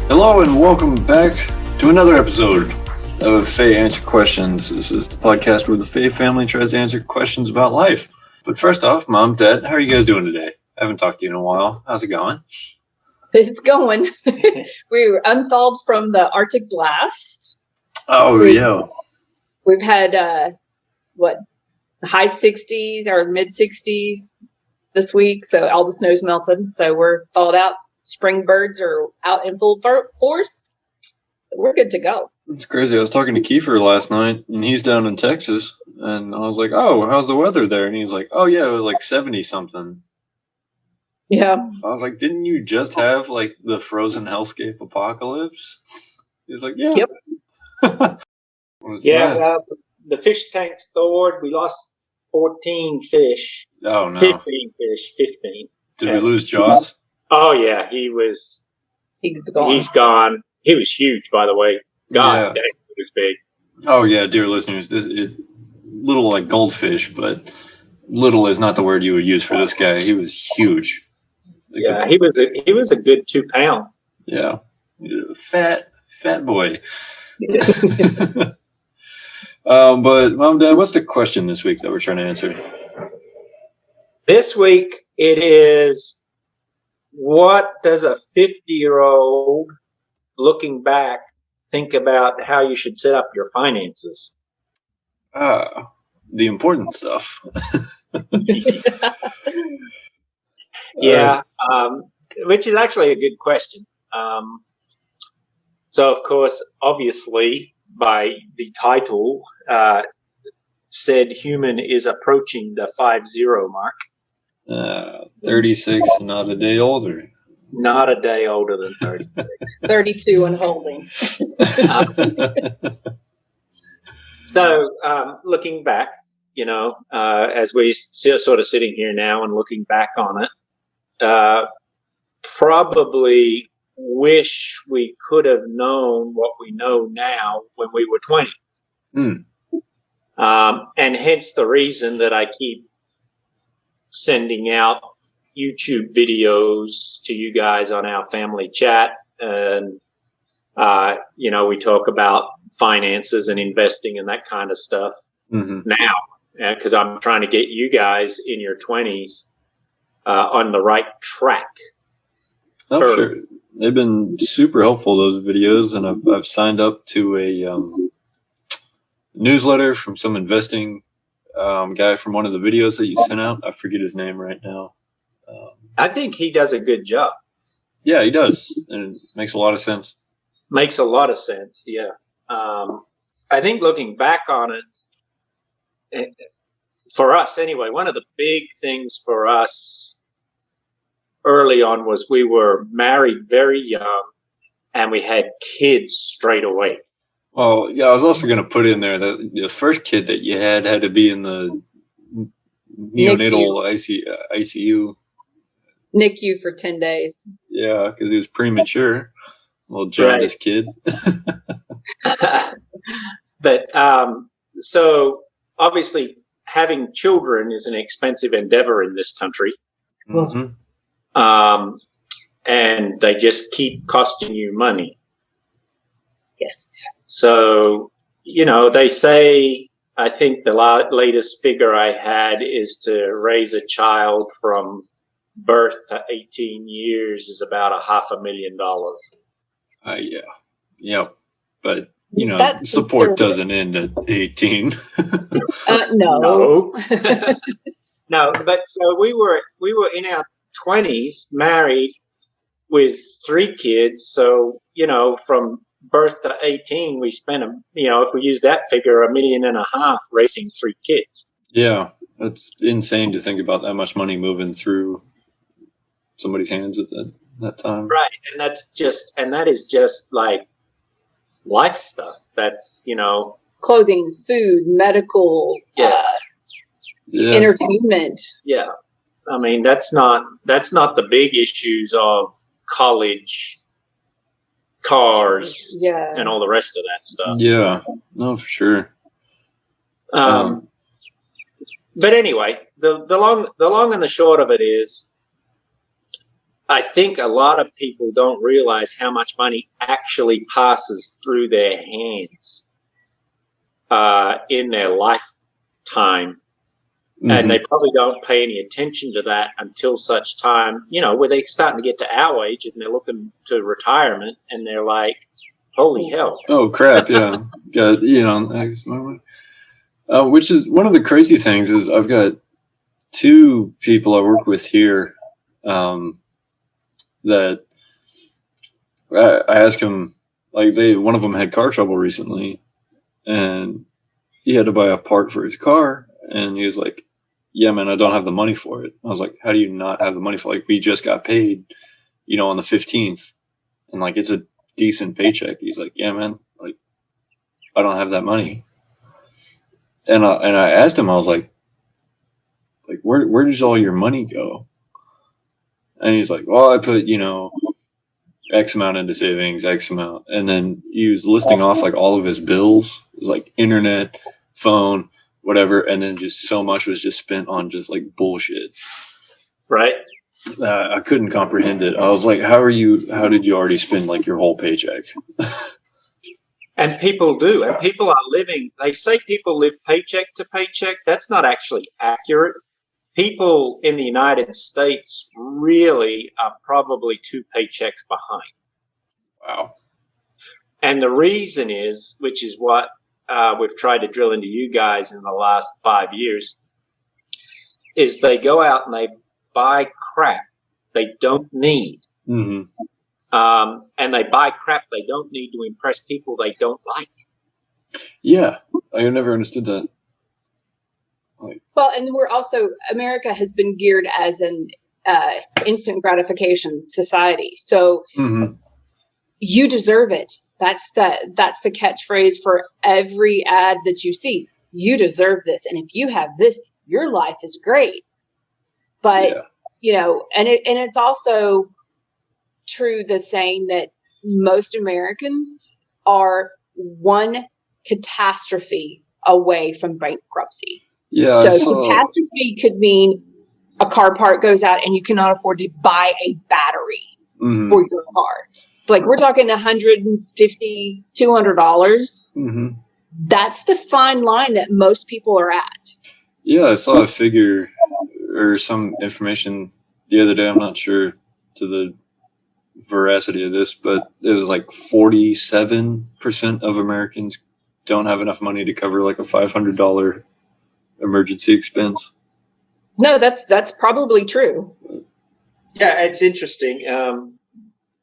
Hello and welcome back to another episode of Faye Answer Questions. This is the podcast where the Faye family tries to answer questions about life. But first off, Mom, Dad, how are you guys doing today? I haven't talked to you in a while. How's it going? It's going. We were unthawed from the Arctic blast. Oh, yeah. We've had, high 60s or mid 60s this week. So all the snow's melted. So we're thawed out. Spring birds are out in full force. So we're good to go. It's crazy. I was talking to Kiefer last night, and he's down in Texas. And I was like, oh, how's the weather there? And he was like, oh, yeah, it was like 70-something. Yeah. I was like, didn't you just have like the frozen hellscape apocalypse? He's like, yeah. Yep. Yeah, the fish tanks thawed. We lost 14 fish. Oh, no. 15 fish, 15. Did we lose Jaws? Oh, yeah, he's gone. He's gone. He was huge, by the way. God, Yeah. dang, it was big. Oh, yeah, dear listeners, little like goldfish, but little is not the word you would use for this guy. He was huge. Yeah, he was a good 2 pounds. Yeah. Fat boy. But Mom, Dad, what's the question this week that we're trying to answer? This week it is, what does a 50-year-old looking back think about how you should set up your finances? The important stuff. Yeah, which is actually a good question. So, of course, obviously, by the title, said human is approaching the 50 mark. 36, not a day older. Not a day older than 36. 32 and holding. So, looking back, as we sort of sitting here now and looking back on it, probably wish we could have known what we know now when we were 20. And hence the reason that I keep sending out YouTube videos to you guys on our family chat. And, we talk about finances and investing and that kind of stuff now, because I'm trying to get you guys in your 20s on the right track. Oh, sure. They've been super helpful, those videos, and I've signed up to a newsletter from some investing guy from one of the videos that you sent out. I forget his name right now. I think he does a good job. Yeah, he does, and it makes a lot of sense. Makes a lot of sense, yeah. I think looking back on it, for us anyway, one of the big things for us early on was we were married very young and we had kids straight away. Well, yeah, I was also going to put in there that the first kid that you had to be in the neonatal ICU. NICU for 10 days. Yeah, because he was premature. Little jaundiced kid. But so obviously having children is an expensive endeavor in this country. And they just keep costing you money. Yes. So, they say, I think the latest figure I had is to raise a child from birth to 18 years is about $500,000. Yeah. But, That's support doesn't end at 18. No. No, but so we were in our 20s, married with 3 kids. So, from birth to 18, we spent, if we use that figure, $1.5 million raising 3 kids. Yeah, that's insane to think about that much money moving through somebody's hands at that time. Right, and that is just like life stuff. That's, clothing, food, medical, entertainment. Yeah. I mean, that's not the big issues of college, cars, and all the rest of that stuff. Yeah, no, for sure. But anyway, the long and the short of it is, I think a lot of people don't realize how much money actually passes through their hands in their lifetime. And they probably don't pay any attention to that until such time, where they're starting to get to our age and they're looking to retirement and they're like, holy hell. Oh, crap. Yeah. Got, next moment. Which is one of the crazy things is I've got two people I work with here that I asked him, like one of them had car trouble recently and he had to buy a part for his car. And he was like, yeah, man, I don't have the money for it. I was like, how do you not have the money for it? Like, we just got paid, on the 15th. And, like, it's a decent paycheck. He's like, yeah, man, like, I don't have that money. And I asked him, I was like, where does all your money go? And he's like, well, I put, X amount into savings, X amount. And then he was listing off, like, all of his bills. It was like internet, phone, whatever, and then just so much was just spent on just like bullshit. Right. I couldn't comprehend it. I was like, how did you already spend like your whole paycheck? And people do. And people are living, they say people live paycheck to paycheck. That's not actually accurate. People in the United States really are probably 2 paychecks behind. Wow. And the reason is, which is what we've tried to drill into you guys in the last 5 years, is they go out and they buy crap they don't need. Mm-hmm. And they buy crap they don't need to impress people they don't like. Yeah, I never understood that. Well, and America has been geared as an instant gratification society. So you deserve it. That's the catchphrase for every ad that you see. You deserve this. And if you have this, your life is great. But, and it's also true the saying that most Americans are one catastrophe away from bankruptcy. Yeah. So catastrophe could mean a car part goes out and you cannot afford to buy a battery for your car. Like we're talking $150, $200. That's the fine line that most people are at. Yeah, I saw a figure or some information the other day. I'm not sure to the veracity of this, but it was like 47% of Americans don't have enough money to cover like a $500 emergency expense. No, that's probably true. Yeah, it's interesting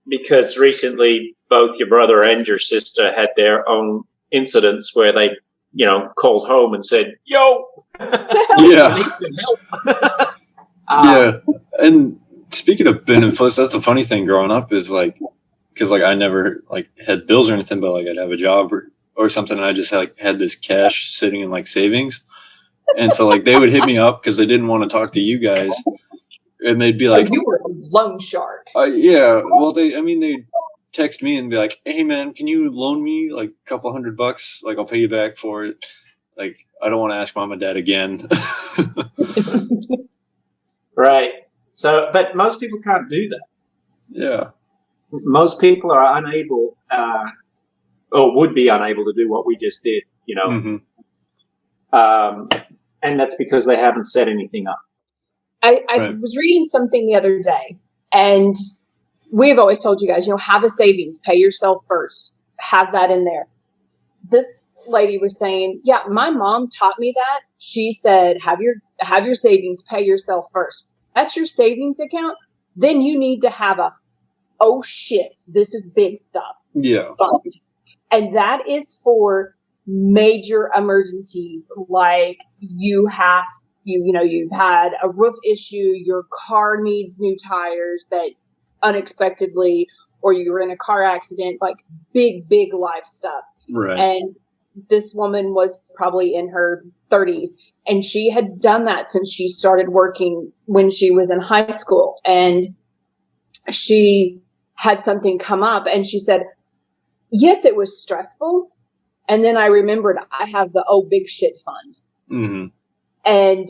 because recently both your brother and your sister had their own incidents where they, called home and said, "Yo, yeah, need some help." Yeah, and speaking of benefits, that's the funny thing growing up is like, because like I never like had bills or anything, but like I'd have a job or something, and I just had this cash sitting in like savings, and so like they would hit me up because they didn't want to talk to you guys, and they'd be like, "You were a loan shark." Yeah, well they text me and be like, "Hey man, can you loan me like a couple $100? Like I'll pay you back for it. Like I don't want to ask mom and dad again." Right. So, but most people can't do that. Yeah. Most people are unable, or would be unable to do what we just did, and that's because they haven't set anything up. I was reading something the other day, and we've always told you guys, have a savings, pay yourself first, have that in there. This lady was saying, yeah, my mom taught me that. She said, have your savings, pay yourself first. That's your savings account. Then you need to have oh shit, this is big stuff. Yeah. Fund. And that is for major emergencies. Like you've had a roof issue, your car needs new tires that unexpectedly, or you were in a car accident, like big life stuff. Right. And this woman was probably in her 30s, and she had done that since she started working when she was in high school. And she had something come up, and she said, yes, it was stressful. And then I remembered I have the big shit fund. Mm-hmm. And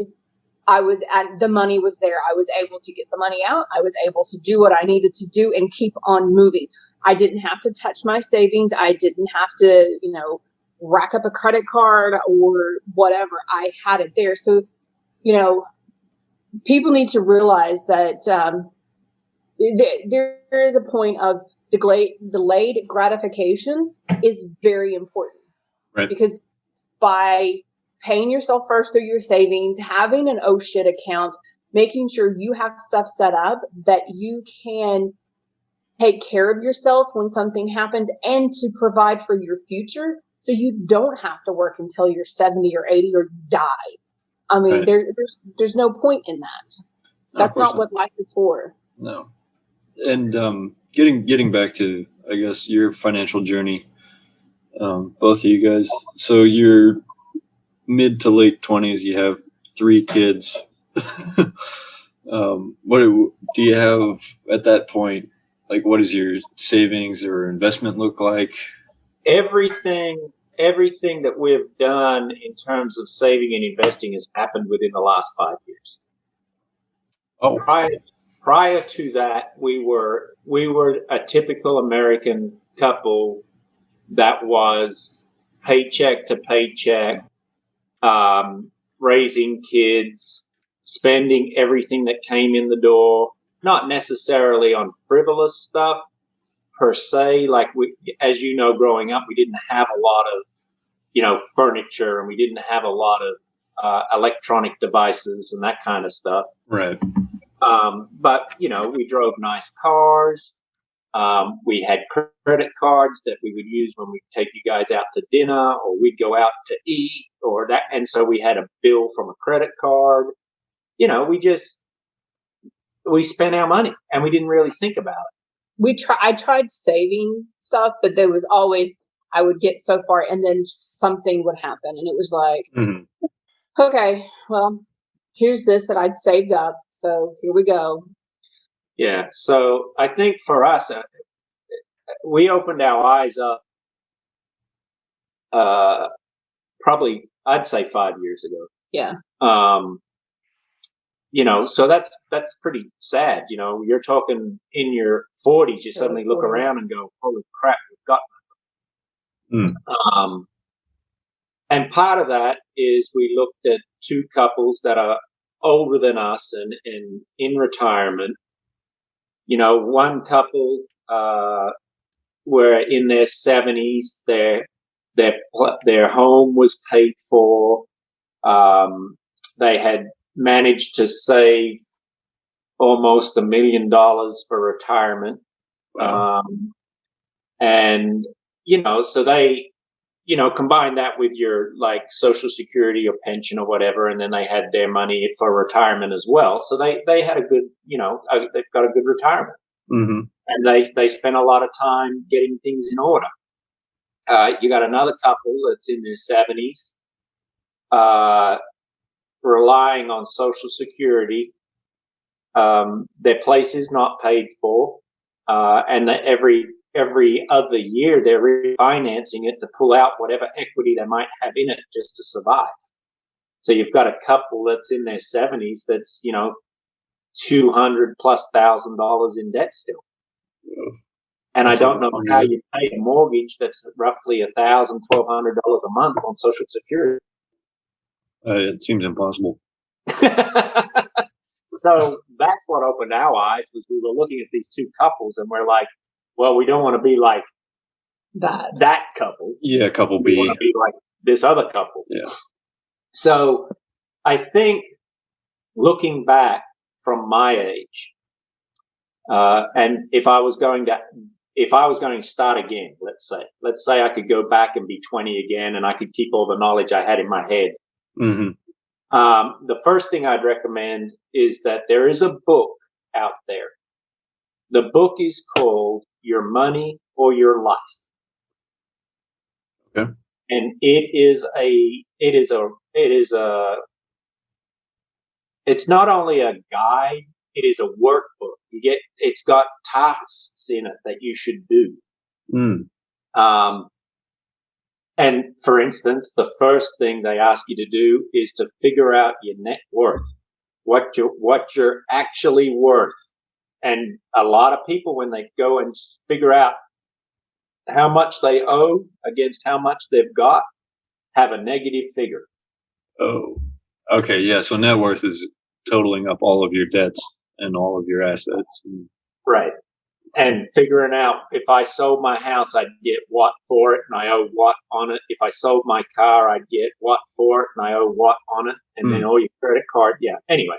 the money was there. I was able to get the money out. I was able to do what I needed to do and keep on moving. I didn't have to touch my savings. I didn't have to, rack up a credit card or whatever. I had it there. So, people need to realize that there is a point of delayed gratification is very important. Right. Because by paying yourself first through your savings, having an oh shit account, making sure you have stuff set up that you can take care of yourself when something happens and to provide for your future so you don't have to work until you're 70 or 80 or die. I mean, right. there's no point in that. That's not what life is for. No. And getting back to, I guess, your financial journey, both of you guys. So you're mid to late 20s. You have 3 kids. What do you have at that point? Like, what does your savings or investment look like? Everything that we've done in terms of saving and investing has happened within the last 5 years. Oh, prior to that, we were a typical American couple that was paycheck to paycheck, raising kids, spending everything that came in the door, not necessarily on frivolous stuff per se. Like as you know, growing up, we didn't have a lot of, furniture, and we didn't have a lot of electronic devices and that kind of stuff. right. But, we drove nice cars. We had credit cards that we would use when we'd take you guys out to dinner, or we'd go out to eat or that. And so we had a bill from a credit card. We spent our money and we didn't really think about it. I tried saving stuff, but there was always, I would get so far and then something would happen. And it was like, okay, well, here's this that I'd saved up. So here we go. Yeah. So I think for us, we opened our eyes up probably, I'd say 5 years ago. Yeah. So that's pretty sad. You're talking in your 40s, you suddenly look around and go, holy crap, we've got nothing. And part of that is we looked at 2 couples that are older than us and in retirement. One couple were in their 70s. Their home was paid for. They had managed to save almost $1 million for retirement. Wow. And, so they, combine that with your like Social Security or pension or whatever, and then they had their money for retirement as well. So they had a good, they've got a good retirement. Mm-hmm. And they spent a lot of time getting things in order. You got another couple that's in their 70s, relying on Social Security. Their place is not paid for, and every other year they're refinancing it to pull out whatever equity they might have in it just to survive. So you've got a couple that's in their 70s that's $200,000+ in debt still. And I don't know how you pay a mortgage that's roughly $1,000, $1,200 a month on Social Security. It seems impossible. So that's what opened our eyes, was we were looking at these 2 couples and we're like, well, we don't want to be like that couple. Yeah, couple B. We want to be like this other couple. Yeah. So I think looking back from my age, and if I was going to start again, let's say I could go back and be 20 again, and I could keep all the knowledge I had in my head. Mm-hmm. The first thing I'd recommend is that there is a book out there. The book is called Your Money or Your Life. Okay. And it's not only a guide, it is a workbook. It's got tasks in it that you should do. And for instance, the first thing they ask you to do is to figure out your net worth. what you're actually worth. And a lot of people, when they go and figure out how much they owe against how much they've got, have a negative figure. Oh, okay. Yeah. So net worth is totaling up all of your debts and all of your assets. Right. And figuring out if I sold my house, I'd get what for it, and I owe what on it. If I sold my car, I'd get what for it, and I owe what on it. And then all your credit card. Yeah. Anyway.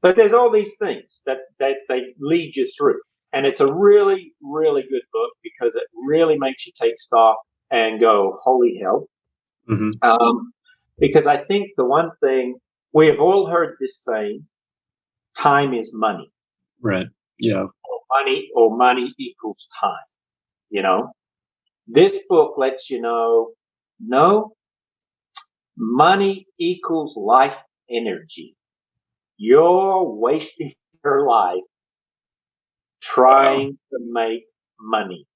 But there's all these things that they lead you through. And it's a really, really good book because it really makes you take stock and go, holy hell. Mm-hmm. Because I think the one thing, we have all heard this saying, time is money. Right. Yeah. Or money equals time. You know, this book lets you know, no, money equals life energy. You're wasting your life trying to make money.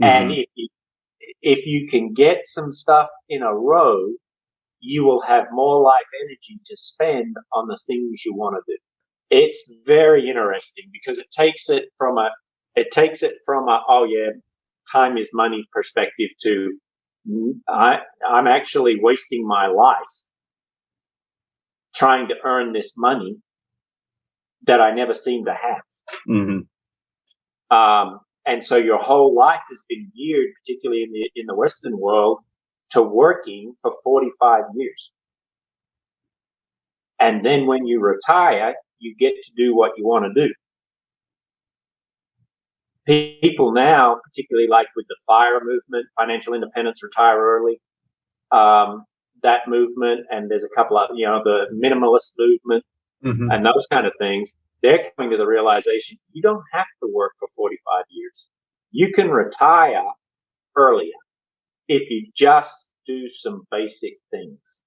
And if you can get some stuff in a row, you will have more life energy to spend on the things you want to do. It's very interesting because it takes it from a oh yeah, time is money perspective to I'm actually wasting my life trying to earn this money that I never seem to have. And so your whole life has been geared, particularly in the Western world, to working for 45 years. And then when you retire, you get to do what you want to do. People now, particularly like with the FIRE movement, financial independence, retire early, that movement, and there's a couple of, the minimalist movement and those kind of things, they're coming to the realization you don't have to work for 45 years. You can retire earlier if you just do some basic things,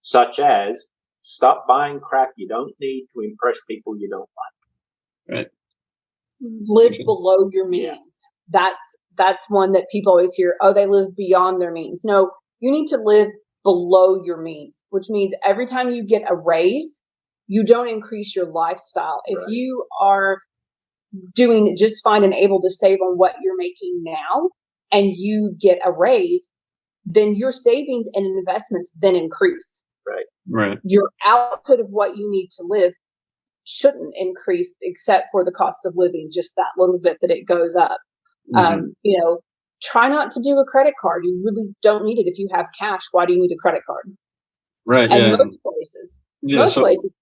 such as stop buying crap you don't need to impress people you don't like. Right. Live below your means. That's one that people always hear, oh, they live beyond their means. No, you need to live below your means, which means every time you get a raise, you don't increase your lifestyle. If you are doing just fine and able to save on what you're making now and you get a raise, then your savings and investments then increase. Right. Your output of what you need to live shouldn't increase except for the cost of living, just that little bit that it goes up. Try not to do a credit card. You really don't need it. If you have cash, why do you need a credit card? Right. And most places,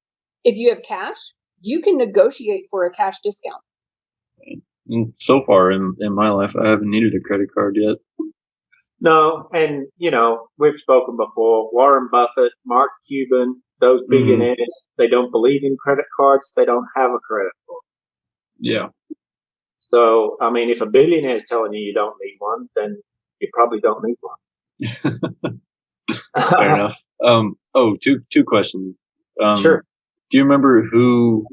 if you have cash, you can negotiate for a cash discount. So far in my life, I haven't needed a credit card yet. No, and we've spoken before. Warren Buffett, Mark Cuban, those billionaires, they don't believe in credit cards. They don't have a credit card. Yeah. So, I mean, if a billionaire is telling you don't need one, then you probably don't need one. Fair enough. Two questions. Sure. Do you remember who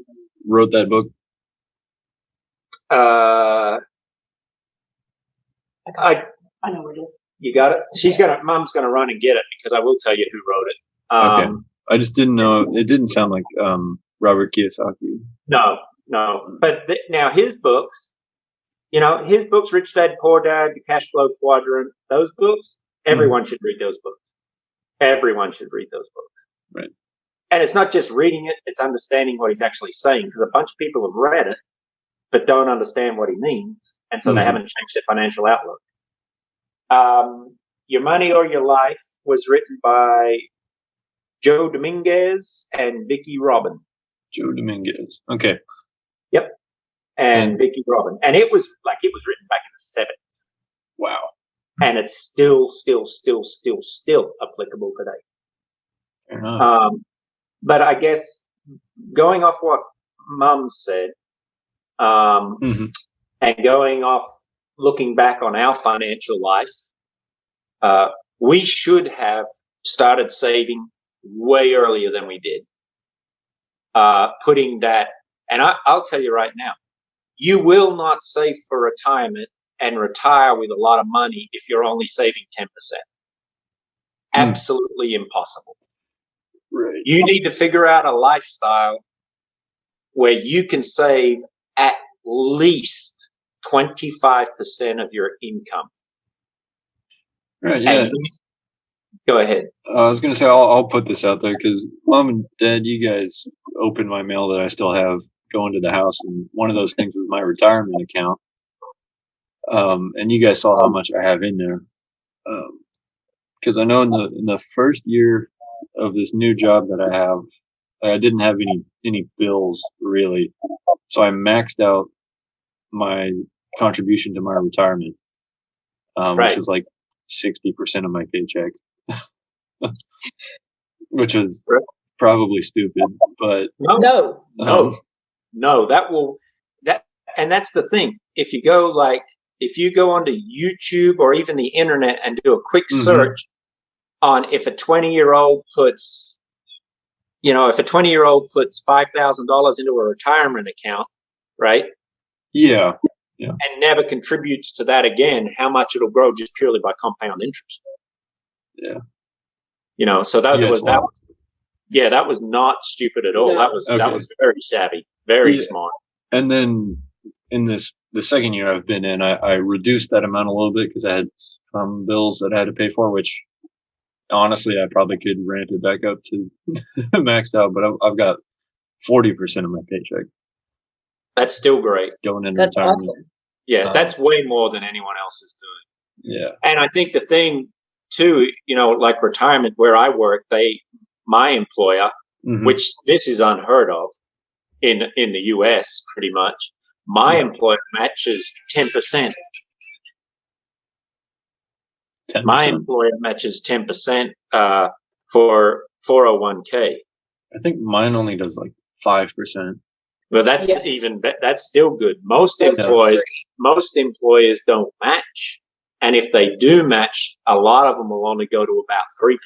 wrote that book? I know where it is. You got it? Mom's gonna run and get it because I will tell you who wrote it. Okay. I just didn't know. It didn't sound like Robert Kiyosaki. No. But now his books, Rich Dad, Poor Dad, The Cash Flow Quadrant, those books, everyone should read those books. Everyone should read those books. Right. And it's not just reading it, it's understanding what he's actually saying, because a bunch of people have read it, but don't understand what he means. And so they haven't changed their financial outlook. Your Money or Your Life was written by Joe Dominguez and Vicki Robin. Joe Dominguez. Okay. Yep. And Vicki Robin. And it was written back in the 70s. Wow. And it's still applicable today. But I guess going off what Mum said, and going off looking back on our financial life, we should have started saving way earlier than we did. Putting that, and I'll tell you right now, you will not save for retirement and retire with a lot of money if you're only saving 10%. Absolutely impossible. Right. You need to figure out a lifestyle where you can save at least 25% of your income. Right. Yeah. Go ahead. I was going to say, I'll put this out there because Mom and Dad, you guys opened my mail that I still have going to the house. And one of those things was my retirement account. And you guys saw how much I have in there. Because I know in the first year of this new job that I have, I didn't have any bills really. So I maxed out my contribution to my retirement, which was like 60% of my paycheck. Which is probably stupid, but no, and that's the thing. If you go onto YouTube or even the internet and do a quick search on if a 20-year-old puts $5,000 into a retirement account, right? Yeah. And never contributes to that again, how much it'll grow just purely by compound interest. Yeah. So that was not stupid at all. No. That was very savvy, very smart. And then in the second year I've been in, I reduced that amount a little bit because I had some bills that I had to pay for, which honestly I probably could ramp it back up to maxed out. But I've got 40% of my paycheck. That's still great. Going into retirement. Awesome. Yeah, that's way more than anyone else is doing. Yeah. And I think the thing too, like retirement where I work, my employer, which this is unheard of in the US pretty much, my employer matches 10%. My employer matches 10% for 401k. I think mine only does like 5%. Well, that's that's still good. Most employers don't match. And if they do match, a lot of them will only go to about 3%.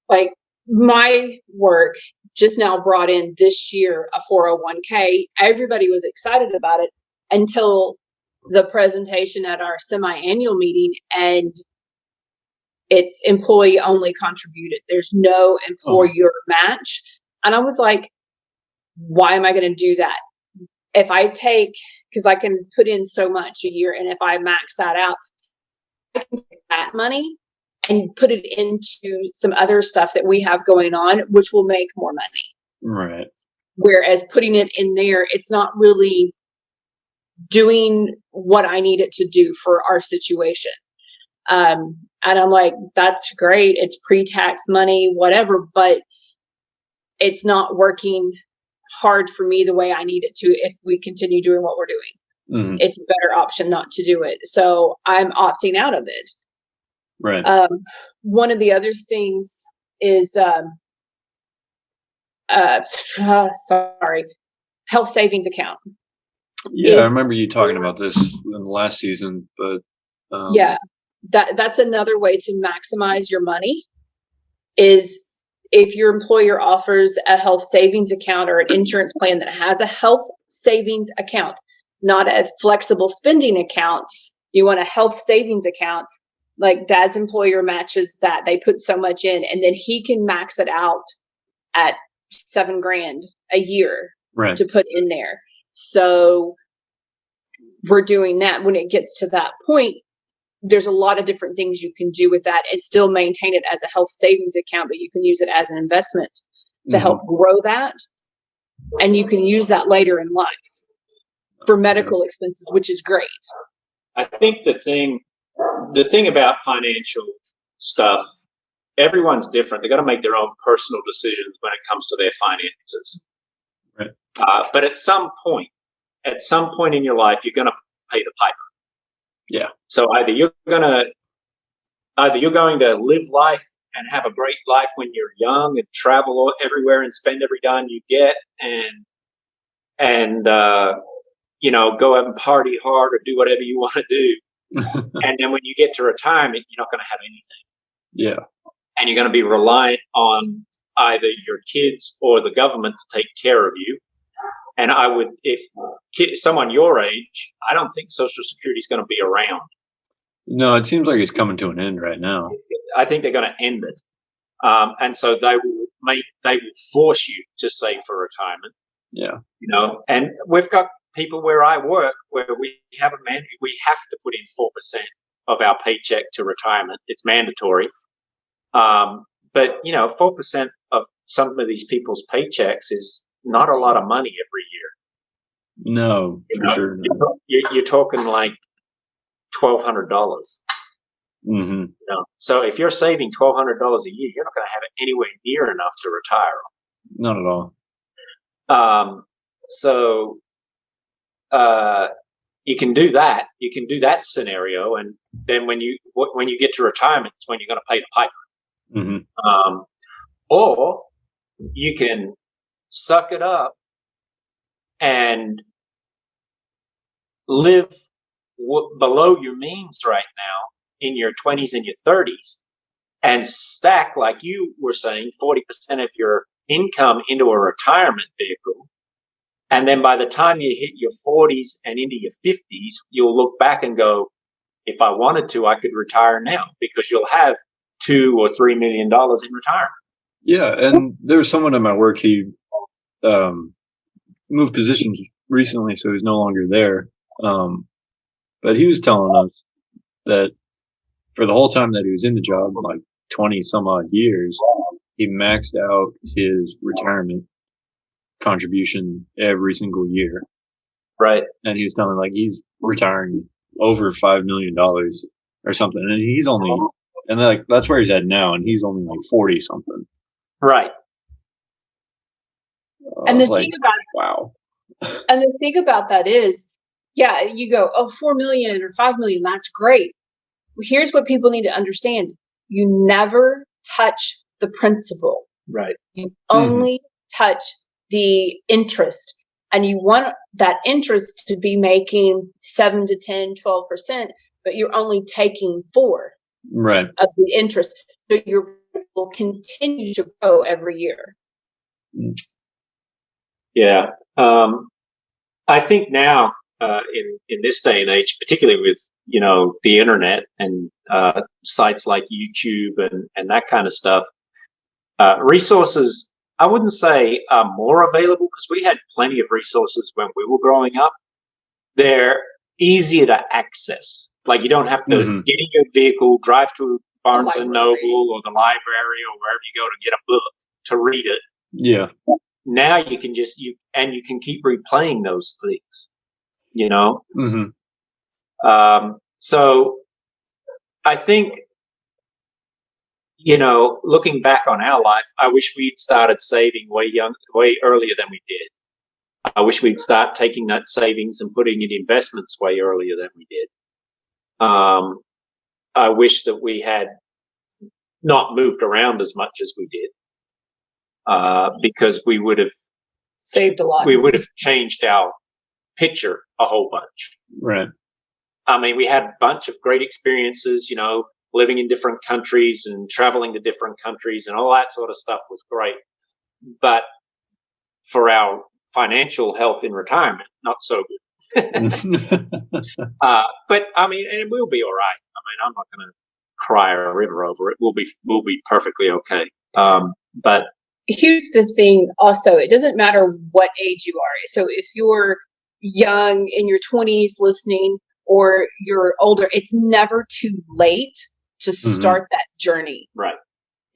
Like my work just now brought in this year a 401k. Everybody was excited about it until the presentation at our semi-annual meeting, and it's employee only contributed. There's no employer match. And I was like, why am I going to do that? If I because I can put in so much a year, and if I max that out, I can take that money and put it into some other stuff that we have going on, which will make more money. Right. Whereas putting it in there, it's not really doing what I need it to do for our situation. And I'm like, that's great. It's pre-tax money, whatever, but it's not working hard for me the way I need it to if we continue doing what we're doing. It's a better option not to do it. So I'm opting out of it. Right. One of the other things is, health savings account. Yeah, I remember you talking about this in the last season, but that's another way to maximize your money is if your employer offers a health savings account or an insurance plan that has a health savings account, not a flexible spending account. You want a health savings account, like Dad's employer matches that. They put so much in, and then he can max it out at $7,000 a year to put in there. So we're doing that. When it gets to that point, there's a lot of different things you can do with that and still maintain it as a health savings account, but you can use it as an investment to help grow that. And you can use that later in life for medical expenses, which is great. I think the thing about financial stuff, everyone's different. They got to make their own personal decisions when it comes to their finances. Right. But at some point in your life, you're going to pay the piper. Yeah. So either you're going to live life and have a great life when you're young and travel everywhere and spend every dime you get and go out and party hard or do whatever you want to do. And then when you get to retirement, you're not going to have anything. Yeah. And you're going to be reliant on either your kids or the government to take care of you. And if someone your age, I don't think Social Security is going to be around. No, it seems like it's coming to an end right now. I think they're going to end it. And so they will force you to save for retirement. Yeah. You know, and we've got people where I work where we have we have to put in 4% of our paycheck to retirement. It's mandatory. But you know, 4% of some of these people's paychecks is not a lot of money every year. No, for sure. You're talking like $1,200. Mm-hmm. You know? So if you're saving $1,200 a year, you're not going to have it anywhere near enough to retire on. Not at all. So you can do that. You can do that scenario, and then when you get to retirement, it's when you're going to pay the piper. Mm-hmm. Or you can suck it up and live below your means right now in your 20s and your 30s, and stack, like you were saying, 40% of your income into a retirement vehicle. And then by the time you hit your 40s and into your 50s, you'll look back and go, if I wanted to, I could retire now, because you'll have $2 or $3 million in retirement. Yeah. And there was someone at my work, he moved positions recently, so he's no longer there. But he was telling us that for the whole time that he was in the job, like 20 some odd years, he maxed out his retirement contribution every single year. Right. And he was telling me, like, he's retiring over $5 million or something. And he's only, and like, that's where he's at now. And he's only like 40 something. Right. And the thing about wow. And the thing about that is, yeah, you go, oh, 4 million or 5 million, that's great. Here's what people need to understand. You never touch the principal. Right. You only touch the interest. And you want that interest to be making 7 to 10, 12%, but you're only taking 4 right. of the interest. So your will continue to grow every year. Yeah. I think now, in this day and age, particularly with, you know, the internet and sites like YouTube and that kind of stuff, resources, I wouldn't say are more available, because we had plenty of resources when we were growing up. They're easier to access. Like, you don't have to get in your vehicle, drive to Barnes and Noble or the library or wherever you go to get a book to read it. Yeah. Now you can just you can keep replaying those things, you know. So I think, you know, looking back on our life, I wish we'd started saving way earlier than we did. I wish we'd start taking that savings and putting it in investments way earlier than we did. I wish that we had not moved around as much as we did. Because we would have saved a lot. We would have changed our picture a whole bunch. Right. I mean, we had a bunch of great experiences, you know, living in different countries and traveling to different countries, and all that sort of stuff was great. But for our financial health in retirement, not so good. But I mean, and we'll be all right. I mean, I'm not going to cry a river over it. We'll be perfectly okay. But here's the thing also, it doesn't matter what age you are. So if you're young in your 20s listening, or you're older, it's never too late to start that journey. Right.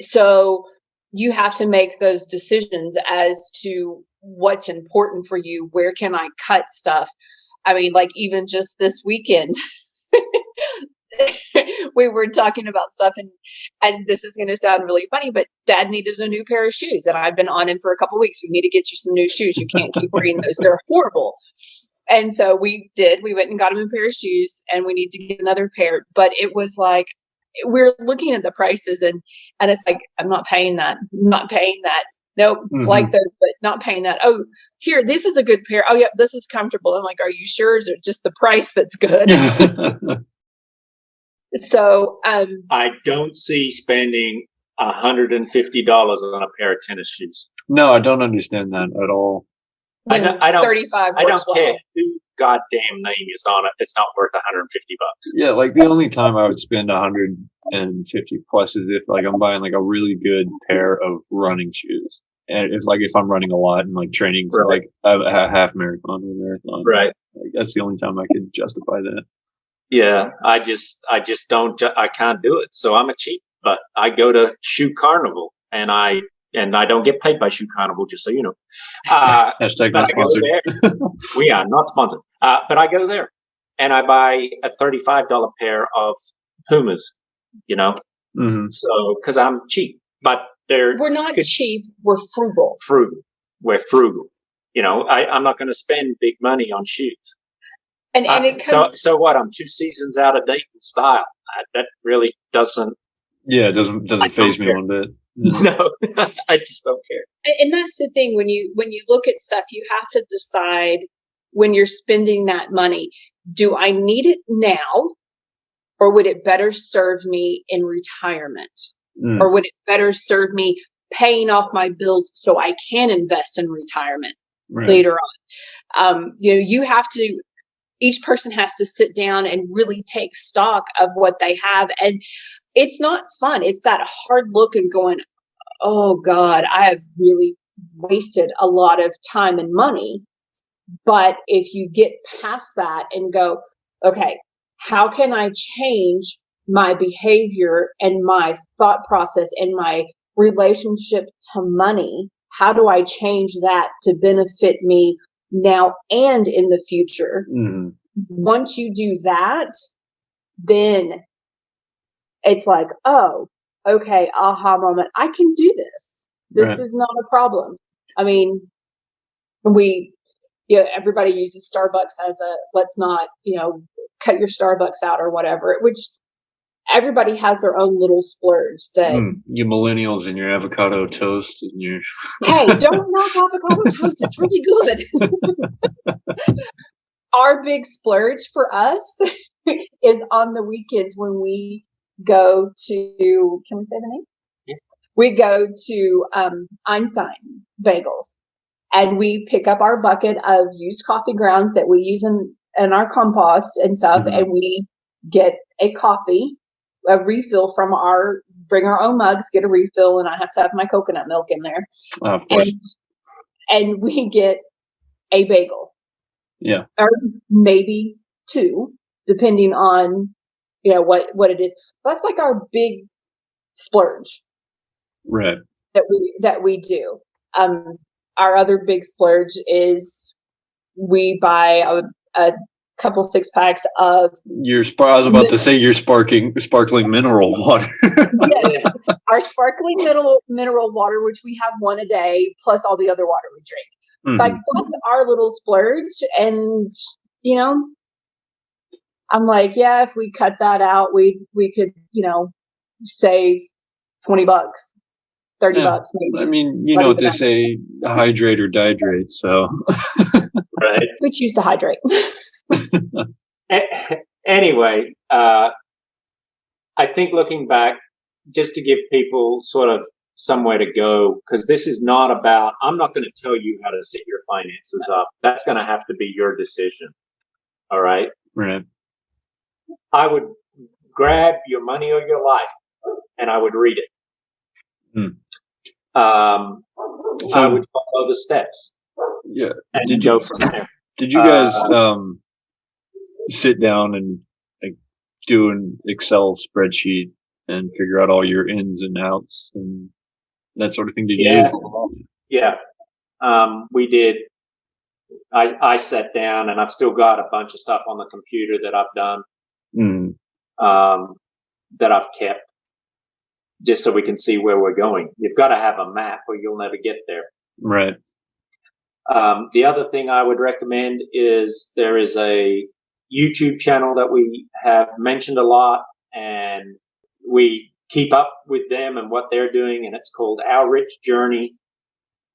So you have to make those decisions as to what's important for you. Where can I cut stuff? I mean, like, even just this weekend, we were talking about stuff, and this is going to sound really funny, but Dad needed a new pair of shoes, and I've been on him for a couple of weeks. We need to get you some new shoes. You can't keep wearing those. They're horrible. And so we went and got him a pair of shoes, and we need to get another pair. But it was like, we're looking at the prices, and it's like, I'm not paying that. I'm not paying that. Nope, like those, but not paying that. Oh, here, this is a good pair. Oh, yeah, this is comfortable. I'm like, are you sure? Is it just the price that's good? So I don't see spending $150 on a pair of tennis shoes. No, I don't understand that at all. I don't. 35 I don't works care well. who goddamn name is on it. It's not worth $150. Yeah, like the only time I would spend 150 plus is if like I'm buying like a really good pair of running shoes. And it's like if I'm running a lot and like training for Right. like a half marathon or marathon. Right. Like, that's the only time I could justify that. Yeah. I just don't. I can't do it. So I'm a cheap. But I go to Shoe Carnival, and I don't get paid by Shoe Carnival, just so you know. Hashtag not sponsored. There, we are not sponsored. But I go there, and I buy a $35 pair of Pumas. You know, so because I'm cheap, but we're not cheap. We're frugal. We're frugal. You know, I'm not going to spend big money on shoes. And it comes. So what? I'm 2 seasons out of date in style. That really doesn't. Yeah, it doesn't faze me one bit. No, I just don't care. And that's the thing, when you look at stuff, you have to decide when you're spending that money, do I need it now, or would it better serve me in retirement? Or would it better serve me paying off my bills so I can invest in retirement later on? You have to, each person has to sit down and really take stock of what they have. And it's not fun. It's that hard look and going, oh God, I have really wasted a lot of time and money. But if you get past that and go, okay, how can I change my behavior and my thought process and my relationship to money? How do I change that to benefit me now and in the future? Once you do that, then it's like, oh, okay, aha moment. I can do this. This is not a problem. I mean, everybody uses Starbucks as a, let's not, cut your Starbucks out or whatever, which everybody has their own little splurge that. You millennials and your avocado toast and your. Hey, don't knock avocado toast. It's really good. Our big splurge for us is on the weekends when we go to, can we say the name? Yeah. We go to Einstein Bagels, and we pick up our bucket of used coffee grounds that we use in our compost and stuff, and we get a coffee, a refill from bring our own mugs, get a refill, and I have to have my coconut milk in there. Of course. And we get a bagel. Yeah. Or maybe 2, depending on, what it is. That's like our big splurge. Right. That we do. Our other big splurge is we buy a couple 6-packs of. I was about to say your sparkling mineral water. Yeah, our sparkling mineral water, which we have one a day, plus all the other water we drink. Like, that's our little splurge, and I'm like, yeah, if we cut that out, we could save $20, $30 maybe. I mean, you know what they say, hydrate or dihydrate, so. Right. We choose to hydrate. Anyway, I think looking back, just to give people sort of somewhere to go, because this is not about, I'm not going to tell you how to set your finances up. That's going to have to be your decision. All right? Right. I would grab Your Money or Your Life, and I would read it. I would follow the steps. Yeah. And go from there. Did you guys sit down and do an Excel spreadsheet and figure out all your ins and outs and that sort of thing? Did you use? Yeah. We did. I sat down, and I've still got a bunch of stuff on the computer that I've done, that I've kept, just so we can see where we're going. You've got to have a map or you'll never get there. Right. The other thing I would recommend is there is a YouTube channel that we have mentioned a lot, and we keep up with them and what they're doing, and it's called Our Rich Journey.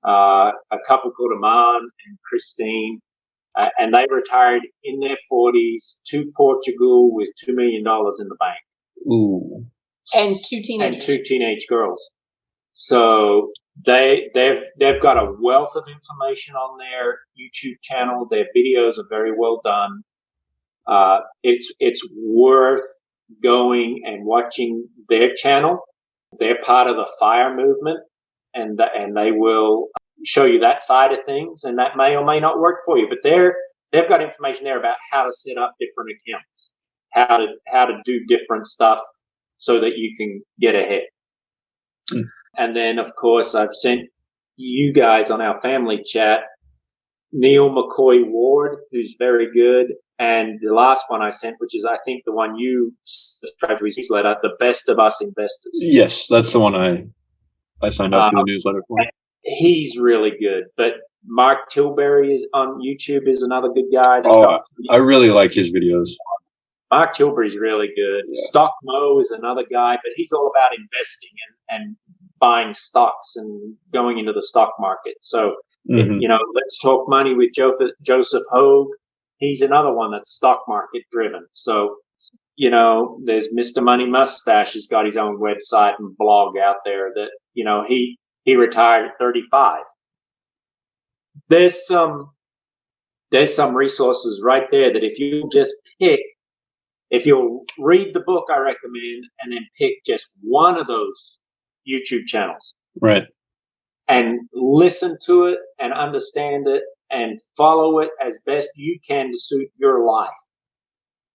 A couple called Aman and Christine, and they retired in their 40s to Portugal with $2 million in the bank. Ooh. And 2 teenagers. And 2 teenage girls. So They've got a wealth of information on their YouTube channel. Their videos are very well done. It's worth going and watching their channel. They're part of the FIRE movement, and they will show you that side of things, and that may or may not work for you. But they've got information there about how to set up different accounts, how to do different stuff so that you can get ahead. Mm. And then, of course, I've sent you guys on our family chat Neil McCoy Ward, who's very good. And the last one I sent, which is, I think, the one you subscribed to his newsletter, The Best of Us Investors. Yes, that's the one I signed up for the newsletter for. He's really good. But Mark Tilbury is on YouTube is another good guy. I really like his videos. Mark Tilbury's really good. Yeah. Stock Mo is another guy, but he's all about investing and buying stocks and going into the stock market. So, Let's Talk Money with Joseph Hogue. He's another one that's stock market driven. So, there's Mr. Money Mustache. He's got his own website and blog out there that, he retired at 35. There's some resources right there that if you'll read the book I recommend and then pick just one of those YouTube channels. Right. And listen to it and understand it and follow it as best you can to suit your life.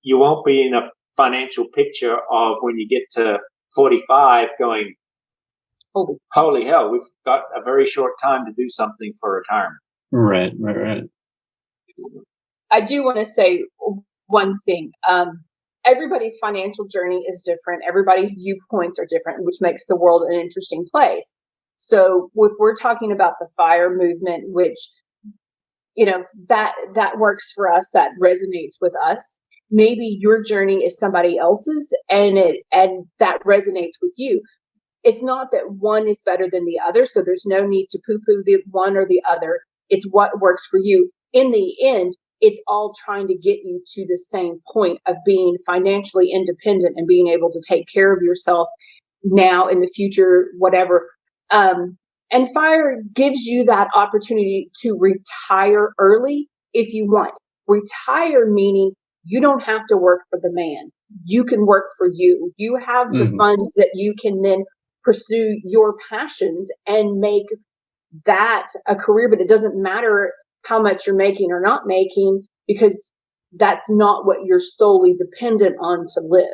You won't be in a financial picture of when you get to 45 going, holy hell, we've got a very short time to do something for retirement. Right. I do want to say one thing. Everybody's financial journey is different. Everybody's viewpoints are different, which makes the world an interesting place. So if we're talking about the FIRE movement, which, that works for us, that resonates with us, maybe your journey is somebody else's and that resonates with you. It's not that one is better than the other. So there's no need to poo-poo the one or the other. It's what works for you. In the end, it's all trying to get you to the same point of being financially independent and being able to take care of yourself now, in the future, whatever. And FIRE gives you that opportunity to retire early if you want. Retire meaning you don't have to work for the man. You can work for you. You have the funds that you can then pursue your passions and make that a career, but it doesn't matter how much you're making or not making, because that's not what you're solely dependent on to live.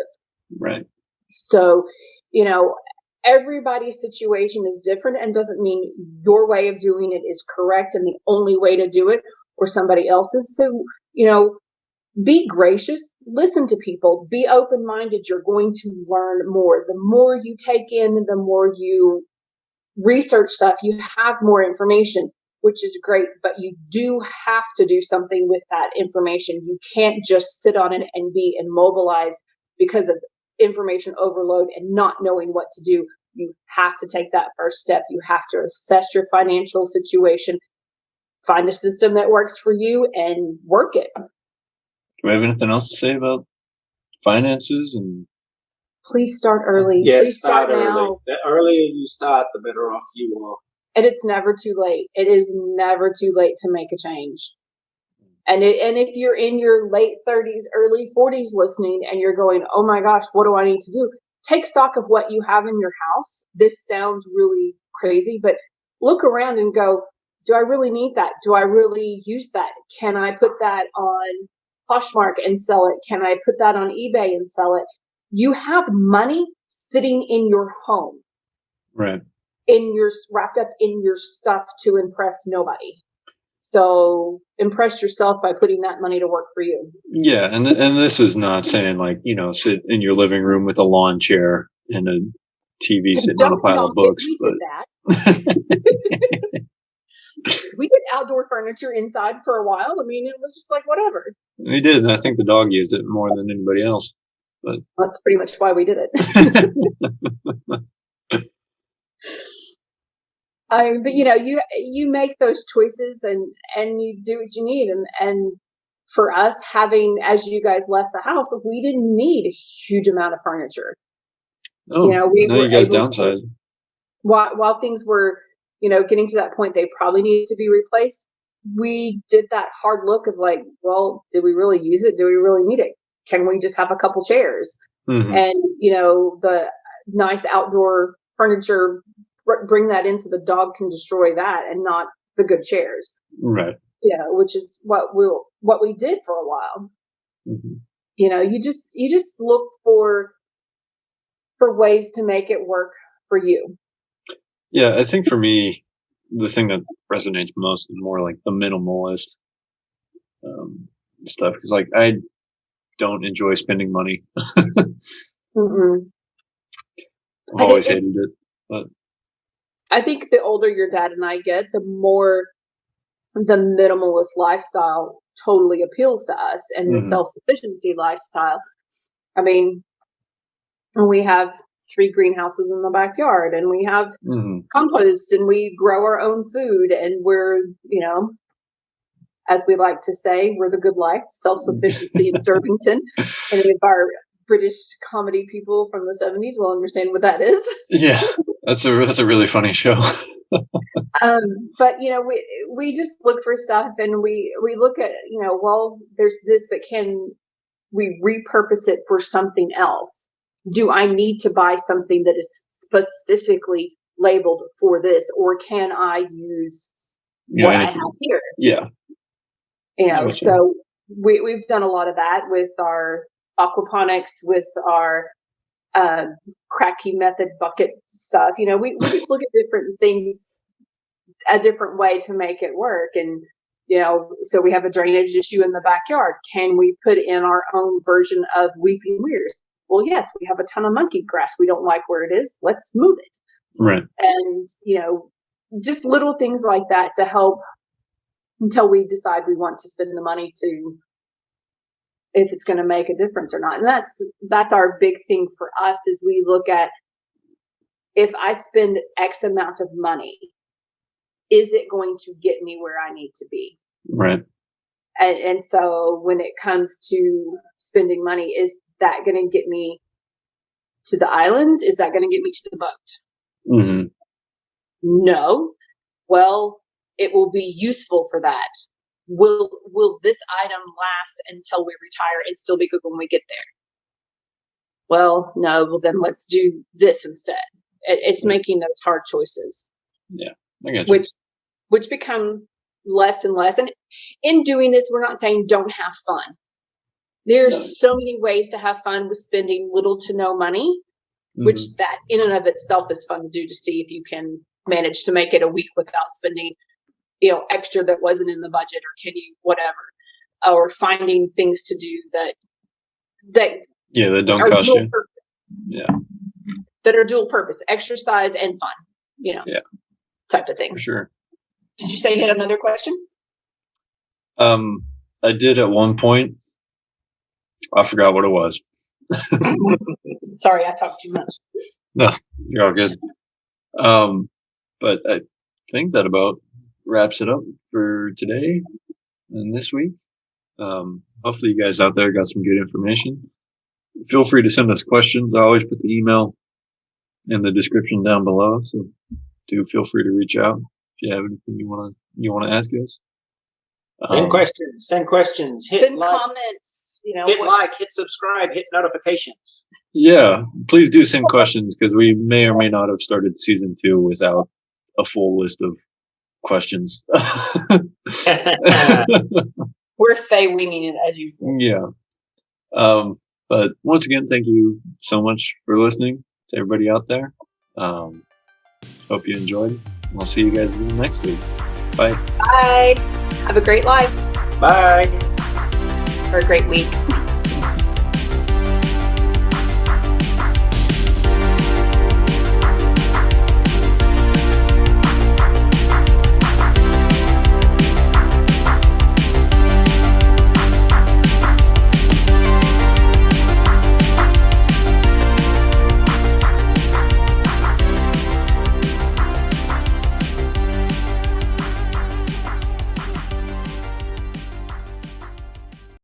Right. So, everybody's situation is different and doesn't mean your way of doing it is correct and the only way to do it or somebody else's. So, be gracious, listen to people, be open-minded. You're going to learn more. The more you take in, the more you research stuff, you have more information, which is great, but you do have to do something with that information. You can't just sit on it and be immobilized because of information overload and not knowing what to do. You have to take that first step. You have to assess your financial situation, find a system that works for you, and work it. Do we have anything else to say about finances? And please start early. Yeah, please start now. Early. The earlier you start, the better off you are. And it's never too late. It is never too late to make a change. And if you're in your late 30s, early 40s listening and you're going, oh my gosh, what do I need to do? Take stock of what you have in your house. This sounds really crazy, but look around and go, do I really need that? Do I really use that? Can I put that on Poshmark and sell it? Can I put that on eBay and sell it? You have money sitting in your home. Right. Wrapped up in your stuff to impress nobody. So impress yourself by putting that money to work for you. Yeah, and this is not saying sit in your living room with a lawn chair and a TV sitting on a pile of books. We did that. We did outdoor furniture inside for a while. I mean, it was just like whatever. We did, and I think the dog used it more than anybody else. But that's pretty much why we did it. But you make those choices and you do what you need. And for us, as you guys left the house, we didn't need a huge amount of furniture. Oh, you guys downsized. While things were, getting to that point, they probably needed to be replaced. We did that hard look of like, well, did we really use it? Do we really need it? Can we just have a couple chairs? Mm-hmm. And, the nice outdoor furniture, bring that into the dog can destroy that and not the good chairs. Right. Which is what we did for a while. Mm-hmm. You just look for ways to make it work for you. Yeah, I think for me, the thing that resonates most is more like the minimalist stuff. Because like I don't enjoy spending money. Mm-mm. I've always hated it. But I think the older your dad and I get, the more the minimalist lifestyle totally appeals to us, and the self-sufficiency lifestyle. I mean, we have 3 greenhouses in the backyard, and we have compost, and we grow our own food, and we're, as we like to say, we're the good life, self-sufficiency in Survington. And if our British comedy people from the 70s will understand what that is. Yeah, that's a really funny show. But we just look for stuff, and we look at, well, there's this, but can we repurpose it for something else? Do I need to buy something that is specifically labeled for this, or can I use what I have here? Yeah. So we've done a lot of that with our aquaponics, with our cracky method bucket stuff. We just look at different things a different way to make it work. And, so we have a drainage issue in the backyard. Can we put in our own version of weeping weirs? Well, yes, we have a ton of monkey grass. We don't like where it is. Let's move it. Right. And, just little things like that to help until we decide we want to spend the money to, if it's going to make a difference or not. And that's our big thing for us, is we look at, if I spend X amount of money, is it going to get me where I need to be? Right. And so when it comes to spending money, is that going to get me to the islands? Is that going to get me to the boat? Mm-hmm. No. Well, it will be useful for that. Will this item last until we retire and still be good when we get there? Well, no. Well, then let's do this instead. It's making those hard choices. Yeah, I get you. Which become less and less. And in doing this, we're not saying don't have fun. There's so many ways to have fun with spending little to no money, which that in and of itself is fun to do, to see if you can manage to make it a week without spending, extra that wasn't in the budget, or can you whatever, or finding things to do that don't cost you. That are dual purpose, exercise and fun, type of thing. For sure. Did you say you had another question? I did at one point. I forgot what it was. Sorry, I talked too much. No, you're all good. But I think that about wraps it up for today and this week. Hopefully you guys out there got some good information. Feel free to send us questions. I always put the email in the description down below, so do feel free to reach out if you have anything you want to ask us. Send questions. Send comments. Hit subscribe, hit notifications. Yeah, please do send questions, because we may or may not have started season 2 without a full list of questions. We're winging it as usual. Yeah. But once again, thank you so much for listening to everybody out there. Hope you enjoyed. We'll see you guys again next week. Bye. Bye. Have a great life. Bye. Or a great week.